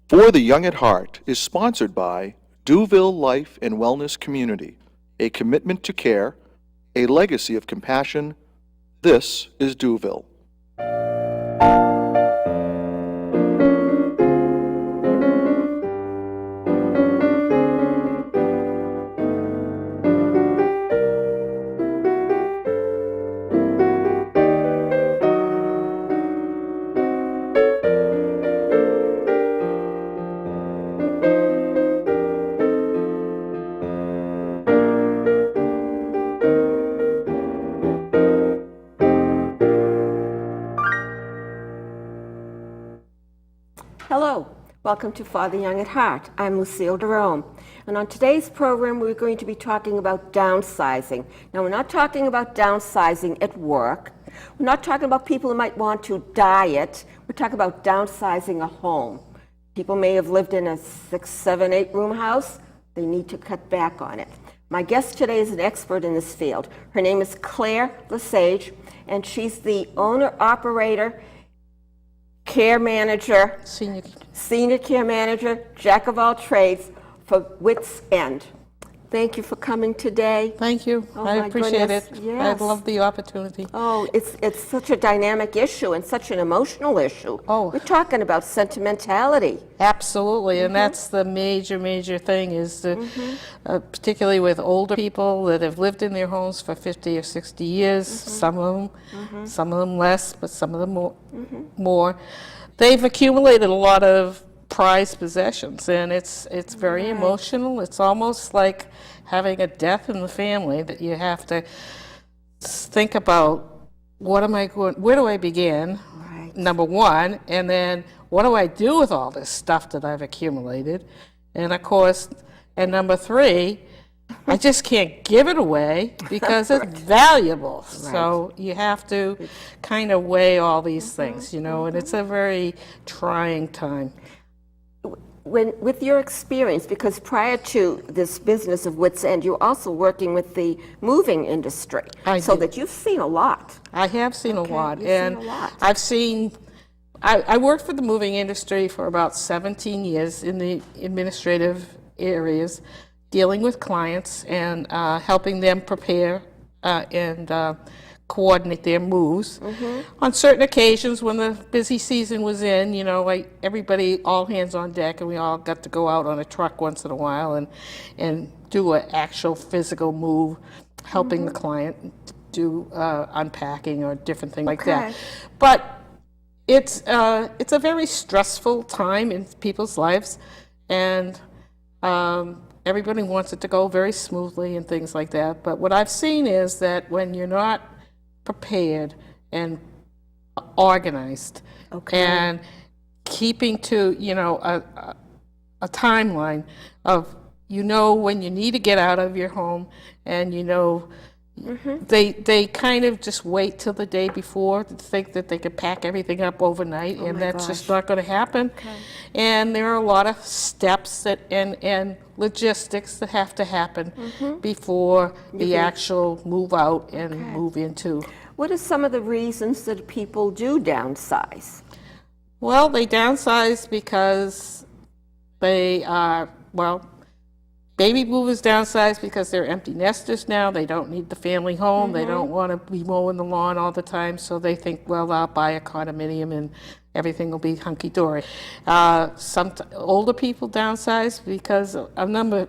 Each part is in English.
For the Young at Heart is sponsored by Duville Life and Wellness Community, a commitment to care, a legacy of compassion. This is Duville. Hello, welcome to For the Young at Heart. I'm Lucille Jerome, and on today's program we're going to be talking about downsizing. Now we're not talking about downsizing at work. We're not talking about people who might want to diet. We're talking about downsizing a home. People may have lived in a 6, 7, 8 room house. They need to cut back on it. My guest today is an expert in this field. Her name is Claire Lesage, and she's the owner-operator, care manager, senior care manager, jack of all trades for Wits End. Thank you for coming today. Thank you. Oh, I appreciate goodness. it. Yes. I love the opportunity. Oh, it's such a dynamic issue and such an emotional issue. Oh. We're talking about sentimentality. Absolutely, and that's the major thing is that, particularly with older people that have lived in their homes for 50 or 60 years, some of them less, but some of them more. They've accumulated a lot of prized possessions, and it's very emotional. It's almost like having a death in the family that you have to think about, what am I going, where do I begin? Right. Number one, and then what do I do with all this stuff that I've accumulated? And of course, and number three, I just can't give it away because it's valuable. Right. So you have to kind of weigh all these things, you know, and it's a very trying time. With your experience, because prior to this business of Wits End, you're also working with the moving industry, so that you've seen a lot. I have seen a lot, you've and seen a lot. I've seen. I worked for the moving industry for about 17 years in the administrative areas, dealing with clients and helping them prepare and coordinate their moves. On certain occasions, when the busy season was in, you know, everybody, all hands on deck, and we all got to go out on a truck once in a while and do an actual physical move, helping the client do unpacking or different things like that. But it's a very stressful time in people's lives, and everybody wants it to go very smoothly and things like that. But what I've seen is that when you're not prepared and organized and keeping to, you know, a timeline of, you know, when you need to get out of your home, and you know, they kind of just wait till the day before to think that they could pack everything up overnight, and that's just not going to happen. And there are a lot of steps that and logistics that have to happen before the actual move out and move into. What are some of the reasons that people do downsize? Well, they downsize because they are, well, baby boomers downsize because they're empty nesters now. They don't need the family home. They don't want to be mowing the lawn all the time, so they think, well, I'll buy a condominium and everything will be hunky-dory. Some older people downsize because the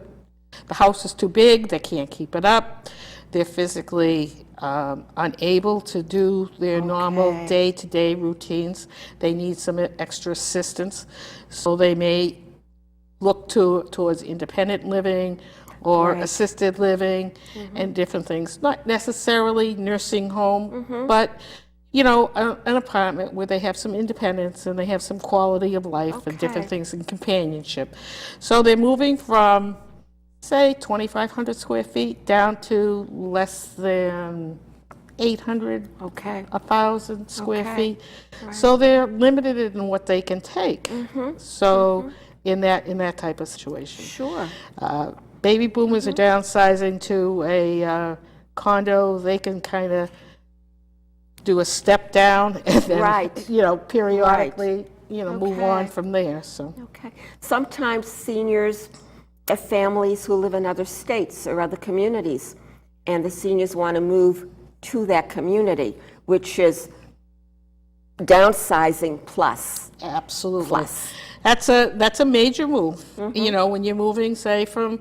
house is too big, they can't keep it up, they're physically unable to do their normal day-to-day routines. They need some extra assistance, so they may look towards independent living or assisted living and different things. Not necessarily nursing home, but you know, an apartment where they have some independence and they have some quality of life and different things and companionship. So they're moving from, say, 2,500 square feet down to less than 800, 1,000 square feet. So they're limited in what they can take. So in that type of situation. Baby boomers are downsizing to a condo. They can kind of do a step down and then, you know, periodically move on Okay. from there. So Okay. Sometimes seniors have families who live in other states or other communities, and the seniors want to move to that community, which is downsizing plus. absolutely, Plus. that's a major move. When you're moving, say from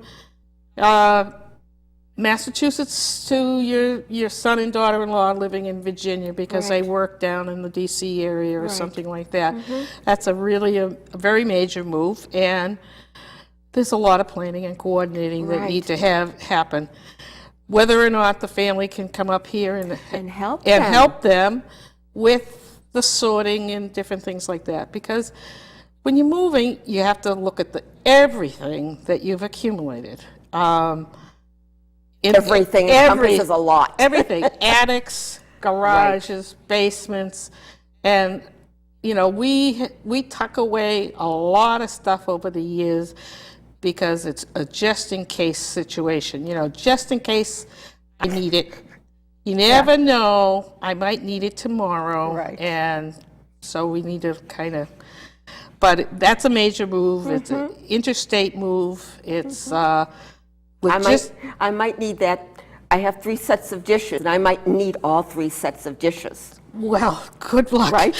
Massachusetts to your son and daughter-in-law living in Virginia because they Right. work down in the DC area or Right. something like that. That's a very major move, and there's a lot of planning and coordinating that need to have happen. Whether or not the family can come up here And help and them. help them with the sorting and different things like that, because when you're moving, you have to look at everything that you've accumulated. Everything encompasses a lot. Everything, attics, garages, basements, and we tuck away a lot of stuff over the years because it's a just in case situation. Just in case I need it. You never know, I might need it tomorrow. Right. And so we need to kind of, but that's a major move. It's an interstate move. It's I might need that. I have 3 sets of dishes, and I might need all 3 sets of dishes. well, good luck. Right?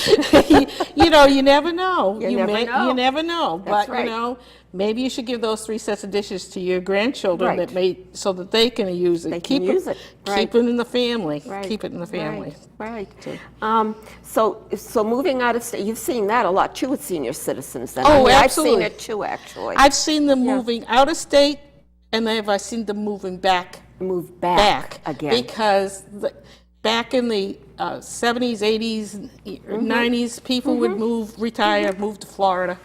You never know. You never know. You never know. That's But right. maybe you should give those 3 sets of dishes to your grandchildren Right. so that they can use it. They can use it. Right. Keep it in the family. Right. Keep it in the family. Right. So moving out of state, you've seen that a lot too with senior citizens. Then. Oh, I've absolutely. seen it too, actually. I've seen them moving out of state, and then I've seen them moving back Move back again. because back in the 70s, 80s, 90s, people would retire, move to Florida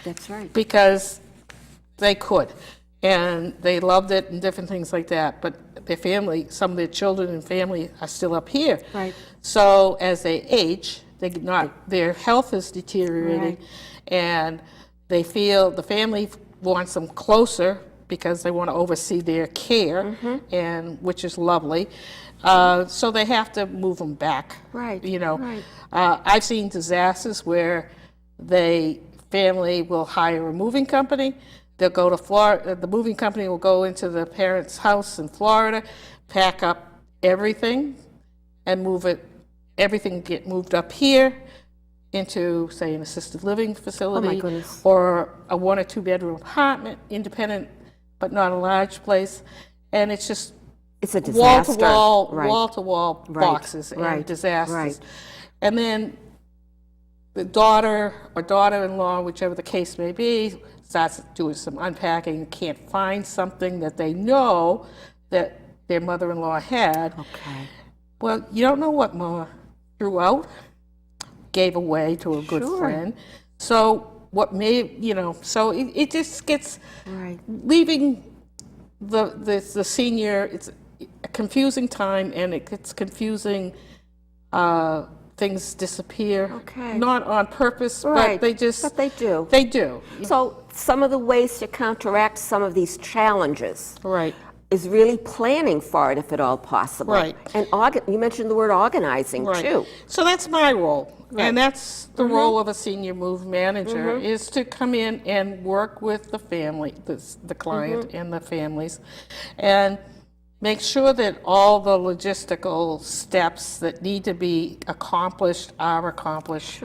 That's right. because they could, and they loved it and different things like that. But their family, some of their children and family are still up here. Right. So as they age, their health is deteriorating, Right. and they feel the family wants them closer because they want to oversee their care, and which is lovely. So they have to move them back. Right, right. I've seen disasters where family will hire a moving company. They'll go to Florida. The moving company will go into the parents' house in Florida, pack up everything, and everything get moved up here into, say, an assisted living facility, goodness. or a 1 or 2 bedroom apartment, independent, but not a large place. And it's just It's a disaster. Right. wall-to-wall boxes and right, disasters. right. And then the daughter or daughter-in-law, whichever the case may be, starts doing some unpacking, can't find something that they know that their mother-in-law had. Okay. Well, you don't know what Ma threw out, gave away to a good Sure. friend. So so it just gets Right. leaving the senior. It's a confusing time, and it gets confusing. Things disappear, Okay. not on purpose, Right. but they just But they do. They do. So some of the ways to counteract some of these challenges Right. is really planning for it, if at all possible. Right. And you mentioned the word organizing Right. too. So that's my role. Right. And that's the role of a senior move manager, is to come in and work with the family, the client and the families, and make sure that all the logistical steps that need to be accomplished are accomplished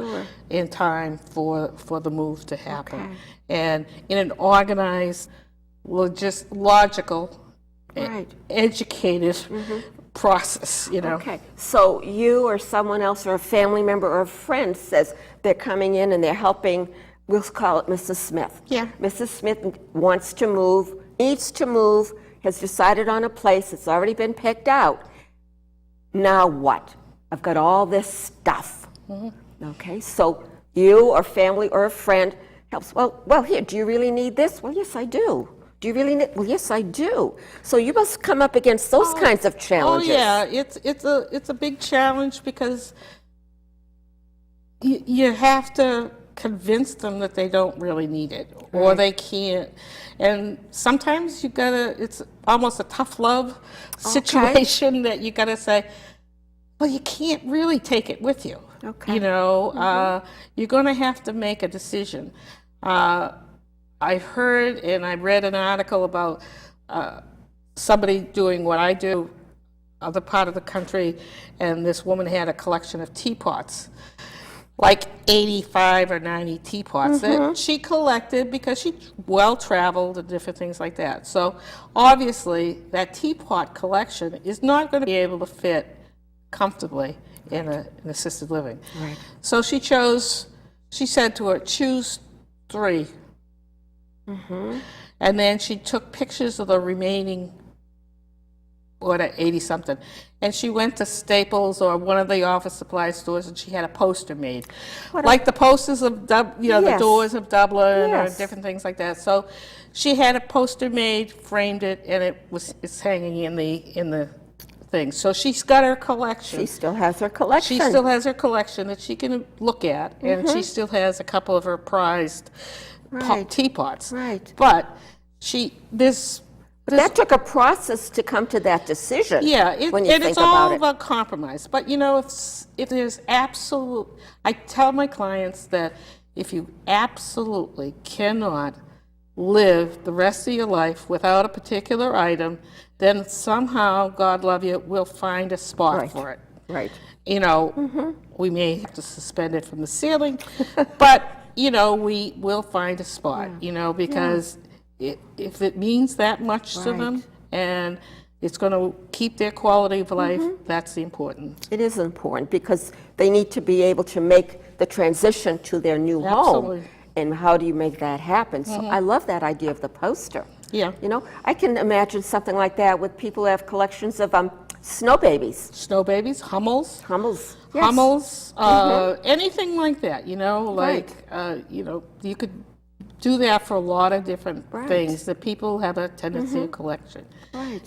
in time for the move to happen. Okay. And in an organized, logical, Right. educated process, Okay. So you or someone else or a family member or a friend says they're coming in and they're helping, we'll call it Mrs. Smith. Yeah. Mrs. Smith wants to move, needs to move, has decided on a place, it's already been picked out. Now what? I've got all this stuff. Okay, so you or family or a friend helps. Well, here, do you really need this? Well, yes, I do. Do you really need? Well, yes, I do. So you must come up against those kinds of challenges. Oh yeah, it's a big challenge because you have to convince them that they don't really need it or they can't. And sometimes it's almost a tough love situation that you gotta say, well, you can't really take it with you. Okay. You know, you're going to have to make a decision. I've heard and I read an article about somebody doing what I do, other part of the country, and this woman had a collection of teapots, like 85 or 90 teapots that she collected because she well traveled and different things like that. So obviously that teapot collection is not going to be able to fit comfortably in an assisted living. Right. So she said to her, choose 3. And then she took pictures of the remaining, 80 something. And she went to Staples or one of the office supply stores and she had a poster made. Like the posters of, the Yes. doors of Dublin Yes. or different things like that. So she had a poster made, framed it, and it's hanging in the thing. So she's got her collection. She still has her collection. She still has her collection that she can look at, and she still has a couple of her prized Right. teapots. Right. But That took a process to come to that decision. yeah, when you and think it's all about it. about compromise. But if there's I tell my clients that if you absolutely cannot live the rest of your life without a particular item, then somehow, God love you, we'll find a spot Right. for it. Right. We may have to suspend it from the ceiling, but, we will find a spot, because if it means that much to them Right. and it's going to keep their quality of life, that's the important. It is important because they need to be able to make the transition to their new Absolutely. home. And how do you make that happen? So I love that idea of the poster. Yeah. I can imagine something like that with people who have collections of snow babies, Snow babies, Hummels. Hummels. Yes. Hummels, anything like that, you could do that for a lot of different Right. things that people have a tendency to collection. Right.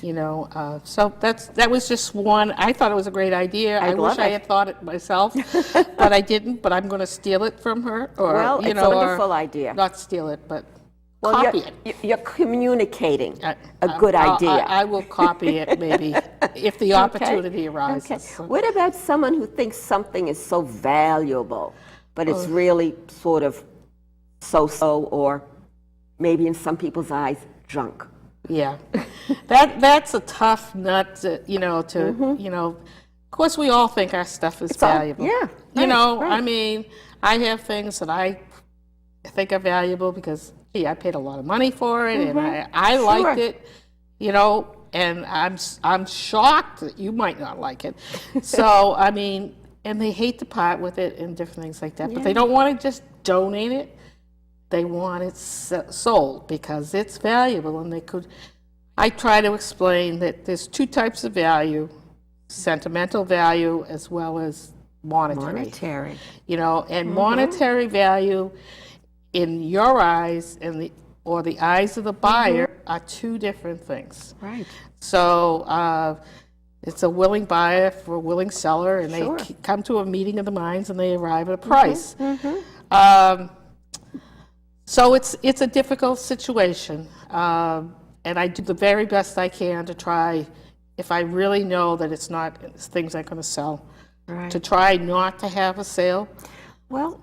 So that was just one. I thought it was a great idea. I wish love I it. had thought it myself, but I didn't. But I'm going to steal it from her, or Well, it's a wonderful idea. Not steal it, but Well, copy you're communicating it. a good idea. I will copy it maybe if the opportunity arises. Okay. So- What about someone who thinks something is so valuable, but it's really sort of so-so, or maybe in some people's eyes, junk? Yeah, that's a tough nut to. Of course, we all think our stuff is valuable. yeah, You right, know, right. I mean, I have things that I think are valuable because, I paid a lot of money for it, and I liked it. And I'm shocked that you might not like it. So I mean, and they hate to part with it and different things like that, but they don't want to just donate it. They want it sold because it's valuable, and I try to explain that there's 2 types of value: sentimental value as well as monetary. Monetary. And monetary value in your eyes or the eyes of the buyer are 2 different things. Right. So it's a willing buyer for a willing seller, and Sure. they come to a meeting of the minds and they arrive at a price. So it's a difficult situation, and I do the very best I can to try, if I really know that things aren't going to sell, Right. to try not to have a sale. Well,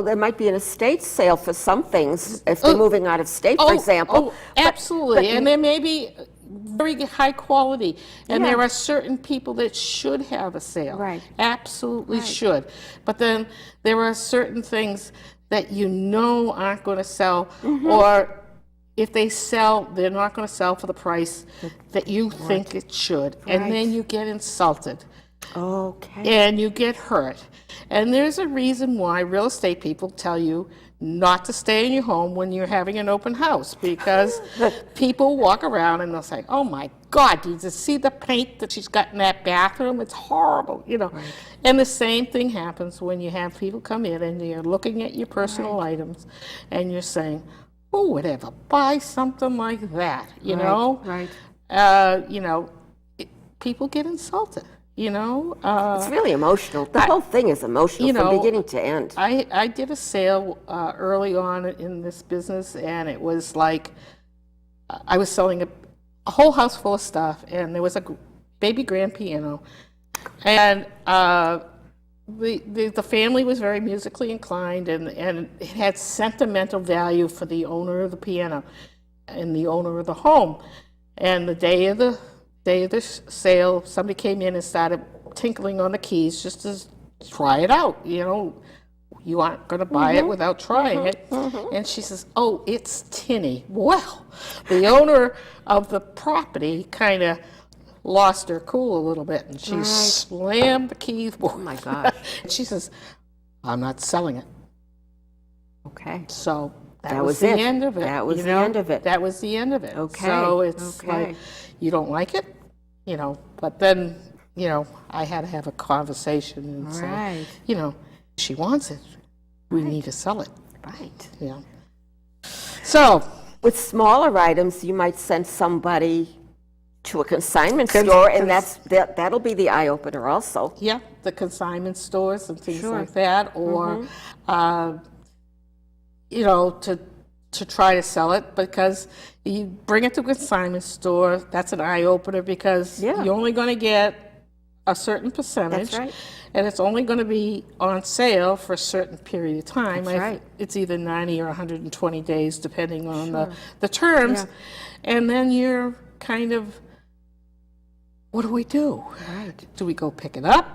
there might be an estate sale for some things if they're moving out of state, for example. Oh, absolutely. And there may be very high quality, and Yeah. there are certain people that should have a sale. Right. Absolutely should. But then there are certain things that aren't going to sell, or if they sell, they're not going to sell for the price that you think it should. And then you get insulted. Okay. And you get hurt. And there's a reason why real estate people tell you not to stay in your home when you're having an open house, because people walk around and they'll say, "Oh my God, did you see the paint that she's got in that bathroom? It's horrible," And the same thing happens when you have people come in and you're looking at your personal items and you're saying, "Who would ever buy something like that?" Right. People get insulted. It's really emotional. The whole thing is emotional from beginning to end. I did a sale early on in this business, and it was like I was selling a whole house full of stuff, and there was a baby grand piano, and the family was very musically inclined, and it had sentimental value for the owner of the piano and the owner of the home. And the day of the sale, somebody came in and started tinkling on the keys just to try it out. You know, you aren't going to buy it without trying it. And she says, "Oh, it's tinny." Well, the owner of the property kind of lost her cool a little bit, and she slammed the keyboard. Oh my gosh. And she says, "I'm not selling it." Okay. So that was was the it. end of it. That was you the know? end of it. That was the end of it. Okay. So it's Okay. like, you don't like it, you know, but then, you know, I had to have a conversation and say, Right. you know, she wants it. We need to sell it. Right. Yeah. So, With smaller items, you might send somebody to a consignment store, and that'll be the eye opener also. yeah, the consignment stores and things Sure. like that, or, you know, to try to sell it, because you bring it to a consignment store, that's an eye opener, because Yeah. you're only going to get a certain percentage. That's right. And it's only going to be on sale for a certain period of time. That's right. It's either 90 or 120 days, depending on the terms. Yeah. And then you're kind of, what do we do? Right. Do we go pick it up?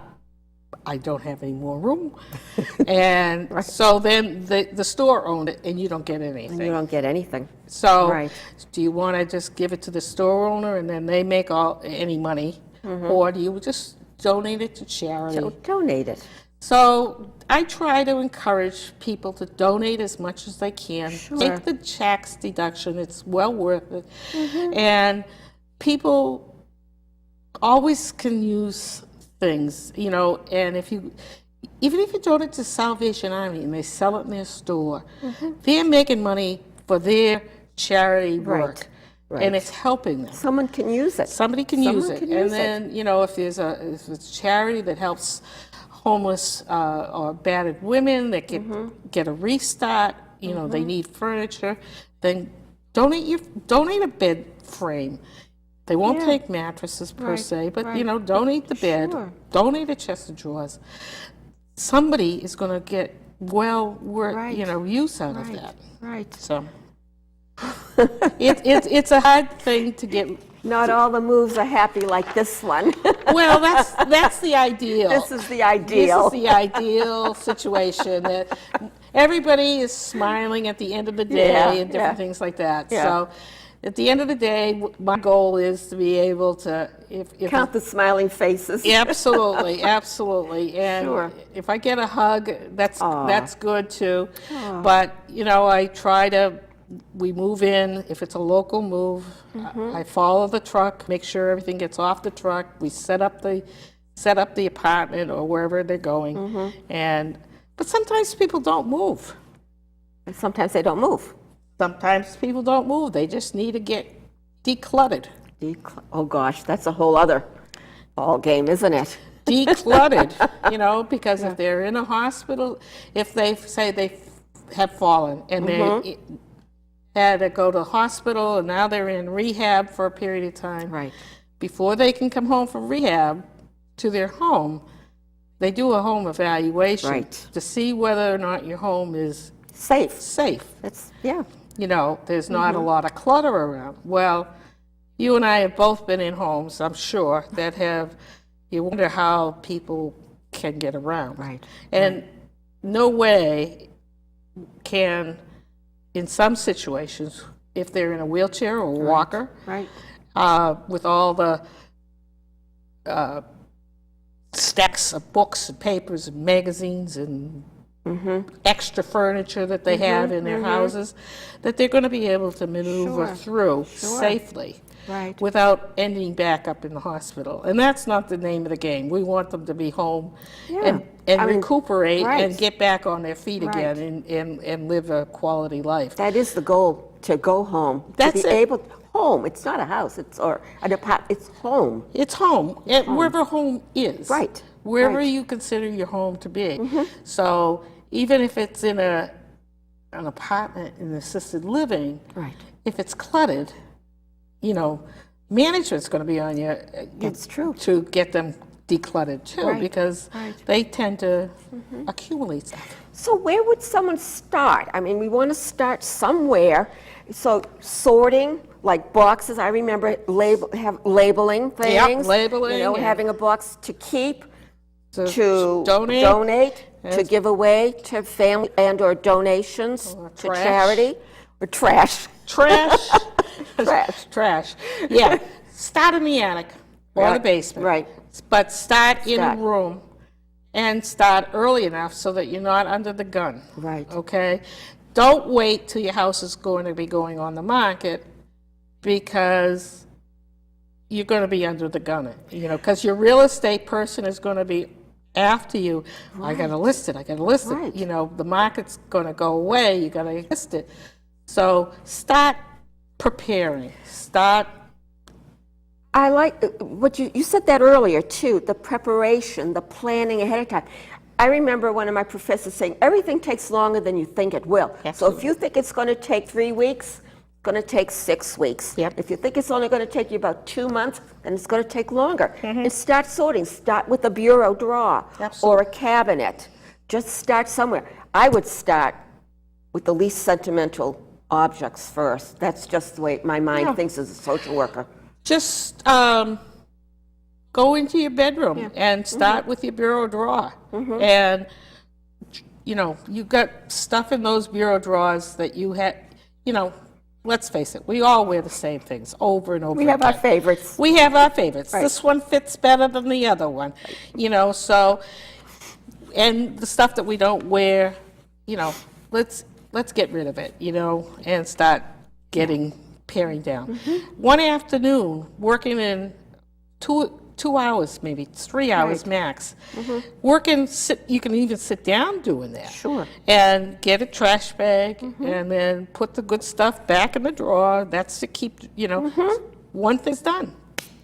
I don't have any more room. And so then the store owned it, and you don't get anything. And you don't get anything. So Right. do you want to just give it to the store owner and then they make any money? Or do you just donate it to charity? So donate it. So I try to encourage people to donate as much as they can. Sure. Take the tax deduction, it's well worth it. And people always can use things, you know, and even if you donate to Salvation Army and they sell it in their store, they're making money for their charity work. Right. And it's helping them. Someone can use it. Somebody can use Someone it. can And use it. then, you know, if it's a charity that helps homeless or battered women that get a restart, you know, they need furniture, then donate a bed frame. They won't Yeah. take mattresses per Right, se, but right. you know, donate the bed, Sure. donate a chest of drawers. Somebody is going to get Right. you know, use out of Right. that. Right. So it's a hard thing to get. Not all the moves are happy like this one. Well, that's the ideal. This is the ideal. This is the ideal situation, that everybody is smiling at the end of the day Yeah, and different yeah. things like that. Yeah. So at the end of the day, my goal is to be able to, if Count the smiling faces. absolutely, absolutely. And Sure. if I get a hug, that's good too. But, you know, we move in. If it's a local move, I follow the truck, make sure everything gets off the truck. We set up the apartment or wherever they're going. But sometimes people don't move. And sometimes they don't move. Sometimes people don't move. They just need to get decluttered. Oh gosh, that's a whole other ball game, isn't it? Decluttered, you know, because if they're in a hospital, if they say they have fallen and they had to go to the hospital and now they're in rehab for a period of time. Right. Before they can come home from rehab to their home, they do a home evaluation Right. to see whether or not your home is Safe. safe. That's, yeah. You know, there's not a lot of clutter around. Well, you and I have both been in homes, I'm sure, that you wonder how people can get around. Right. And no way can, in some situations, if they're in a wheelchair or a walker, Right. with all the stacks of books and papers and magazines and extra furniture that they have in their houses, that they're going to be able to maneuver Sure. through safely Right. without ending back up in the hospital. And that's not the name of the game. We want them to be home Yeah. and I mean, recuperate right. and get back on their feet Right. again and live a quality life. That is the goal, to go home. That's to be it. able home. It's not a house. Or an apartment. It's home. It's home, wherever home is. Right, Wherever right. you consider your home to be. So even if it's in an apartment in assisted living, Right. if it's cluttered, you know, management's going to be on you. That's true. To get them decluttered too, Right, because right. they tend to accumulate stuff. So where would someone start? I mean, we want to start somewhere. So sorting, like boxes, I remember labeling things. labeling You know, and- having a box to keep, So to donate, to Yes. give away to family and/or donations Or to trash. charity, or trash. trash, Trash. trash. Yeah, start in the attic or the Right, basement. right. But start in a Start. room and start early enough so that you're not under the gun. Right. Okay? Don't wait till your house is going to be going on the market, because you're going to be under the gun, because your real estate person is going to be after you. I got to list it. Right. The market's going to go away. You got to list it. So start preparing. I like what you said that earlier too, the preparation, the planning ahead of time. I remember one of my professors saying, everything takes longer than you think it will. So if Absolutely. you think it's going to take 3 weeks, it's going to take 6 weeks. Yep. If you think it's only going to take you about 2 months, then it's going to take longer. Mm-hmm. And start sorting. Start with a bureau drawer Absolutely. or a cabinet. Just start somewhere. I would start with the least sentimental objects first. That's just the way my mind Yeah. thinks as a social worker. Just go into your bedroom and start with your bureau drawer. And, you got stuff in those bureau drawers that you had, let's face it, we all wear the same things over and over We have our again. favorites. We have our favorites. Right. This one fits better than the other one, so, and the stuff that we don't wear, let's get rid of it, and start paring down. One afternoon, working in 2 hours, maybe 3 hours max. You can even sit down doing that. Sure. And get a trash bag and then put the good stuff back in the drawer. That's to keep, one thing's done.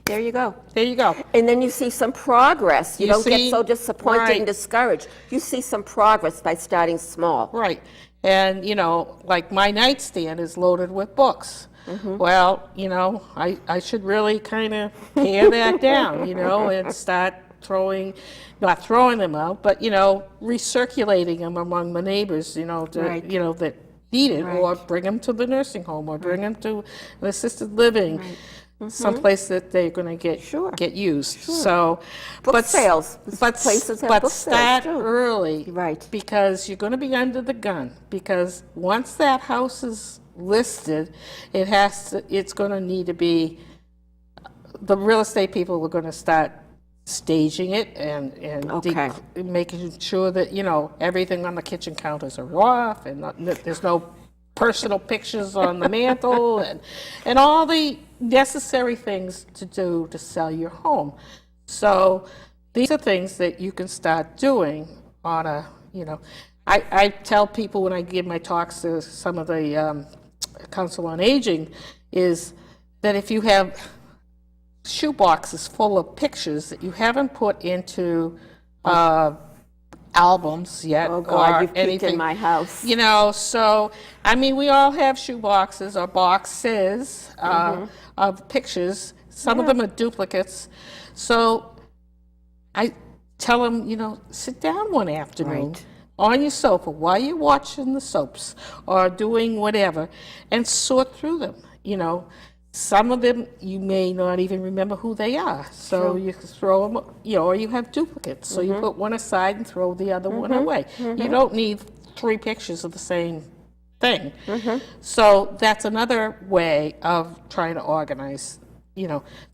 There you go. There you go. And then you see some progress. You You don't get see- so disappointed right. and discouraged. You see some progress by starting small. Right. And, like my nightstand is loaded with books. Well, I should really kind of pare that down, and start not throwing them out, but, recirculating them among the neighbors, Right. that need it, or Right. bring them to the nursing home, or bring them to an assisted living, someplace that they're going to Sure. get used. So, Book sales. but Places have but book sales, start too. early, Right. because you're going to be under the gun. Because once that house is listed, it's going to need to be. The real estate people are going to start staging it and Okay. making sure that everything on the kitchen counters are off, and there's no personal pictures on the mantle, and all the necessary things to do to sell your home. So these are things that you can start doing on a, I tell people when I give my talks to some of the Council on Aging, is that if you have shoe boxes full of pictures that you haven't put into albums yet, Oh, God, or you've peeked anything, in my house. so I mean, we all have shoe boxes or boxes of pictures. Some of them are duplicates. So I tell them, sit down one afternoon Right. on your sofa while you're watching the soaps or doing whatever, and sort through them. Some of them you may not even remember who they are, so you can throw them, or you have duplicates, so you put one aside and throw the other one away. You don't need 3 pictures of the same thing. So that's another way of trying to organize,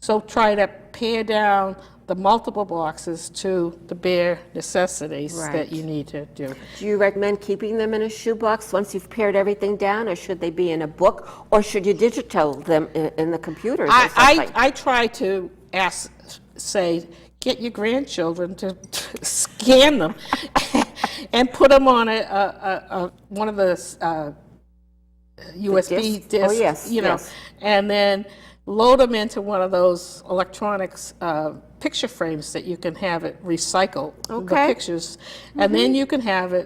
So try to pare down the multiple boxes to the bare necessities Right. that you need to do. Do you recommend keeping them in a shoebox once you've pared everything down, or should they be in a book, or should you digital them in the computers or something? I try to say, get your grandchildren to scan them and put them on one of the USB discs? discs, Oh, yes, yes. and then load them into one of those electronics picture frames that you can have it recycle the Okay. pictures, and then you can have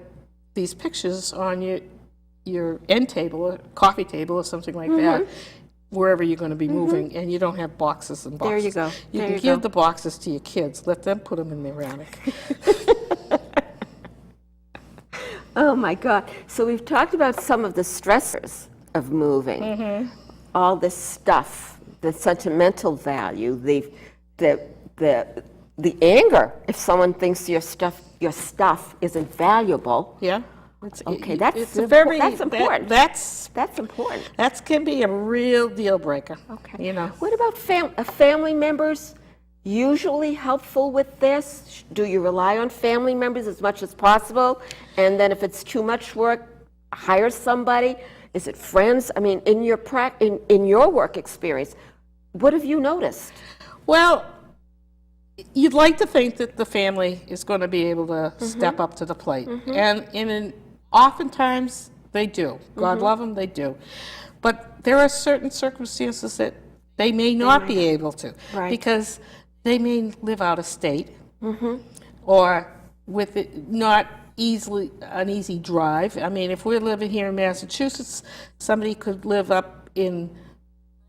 these pictures on your end table or coffee table or something like that, wherever you're going to be moving, and you don't have boxes and boxes. There you go. You There can you give go. the boxes to your kids. Let them put them in their attic. Oh my God. So we've talked about some of the stressors of moving, all this stuff, the sentimental value, the anger if someone thinks your stuff isn't valuable. Yeah. Okay, that's it's a very that's important. That's important. that can be a real deal breaker. Okay. You know. What about family members? Usually helpful with this? Do you rely on family members as much as possible? And then if it's too much work, hire somebody? Is it friends? I mean, in your in your work experience, what have you noticed? Well, you'd like to think that the family is going to be able to step up to the plate, and oftentimes they do. God love them, they do. But there are certain circumstances that they may not be able to, Right. because they may live out of state, or with it not an easy drive. I mean, if we're living here in Massachusetts, somebody could live up in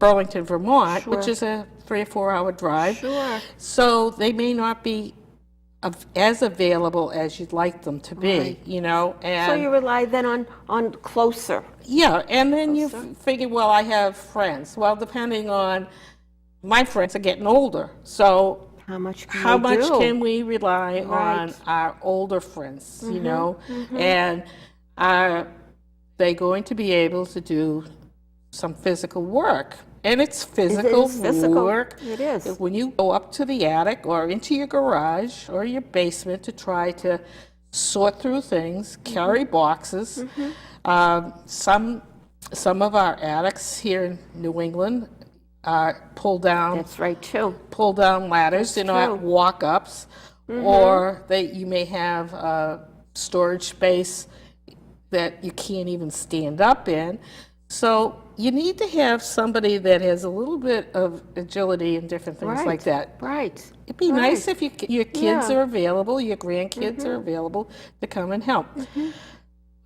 Burlington, Vermont, which Sure. is a 3 or 4 hour drive. Sure. So they may not be as available as you'd like them to be, Right. you know. And So you rely then on closer. yeah, and then you figure, well, I have friends. Well, depending on, my friends are getting older, so How much can how they much do? can we rely on Right. our older friends, you know? And are they going to be able to do some physical work? And it's physical is physical. work. It is. When you go up to the attic or into your garage or your basement to try to sort through things, carry boxes. Some of our attics here in New England pull down That's right too. ladders. They're true. not walk-ups, or you may have storage space that you can't even stand up in. So you need to have somebody that has a little bit of agility and different things like that. Right. It'd be nice if your kids Yeah. are available, your grandkids are available to come and help.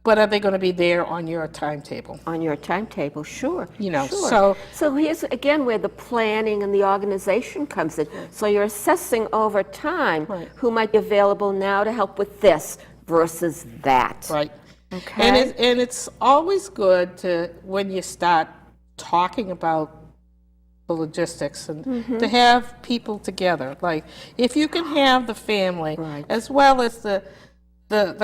But are they going to be there on your timetable? On your timetable, sure. You know, sure. So here's again where the planning and the organization comes in. So you're assessing over time Right. who might be available now to help with this versus that. Right. Okay. And it's always good to, when you start talking about the logistics, and to have people together. Like, if you can have the family Right. as well as the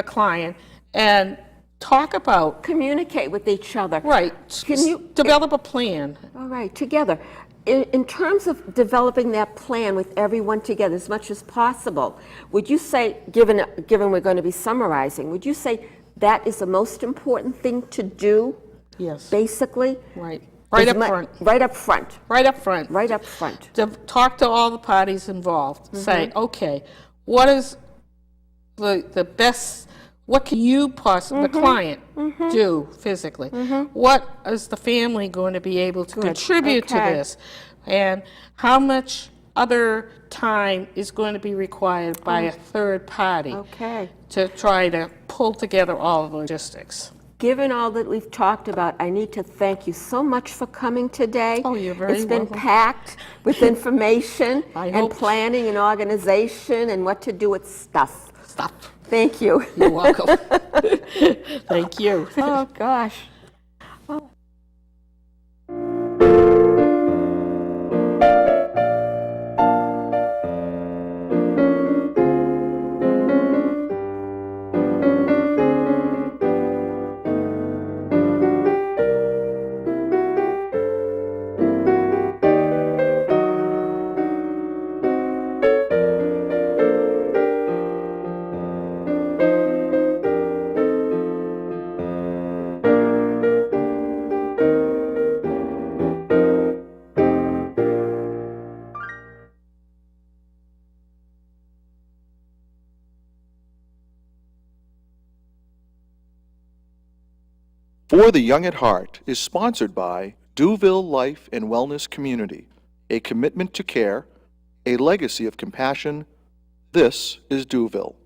client, and talk about, Communicate with each other. right, Can you develop a plan. All right, together. In terms of developing that plan with everyone together as much as possible, would you say, given we're going to be summarizing, would you say that is the most important thing to do, Yes. basically? Right. Right As up mu- front. Right up front. Right up front. Right up front. To talk to all the parties involved. Say, okay, what is the best, what can you possibly, the client, do physically? What is the family going to be able to contribute to Okay. this? And how much other time is going to be required by a third party Okay. to try to pull together all the logistics? Given all that we've talked about, I need to thank you so much for coming today. Oh, you're very It's been welcome. packed with information I and hope- planning and organization and what to do with stuff. Stop. Thank you. You're welcome. Thank you. Oh, gosh. For the Young at Heart is sponsored by Dewville Life and Wellness Community, a commitment to care, a legacy of compassion. This is Dewville.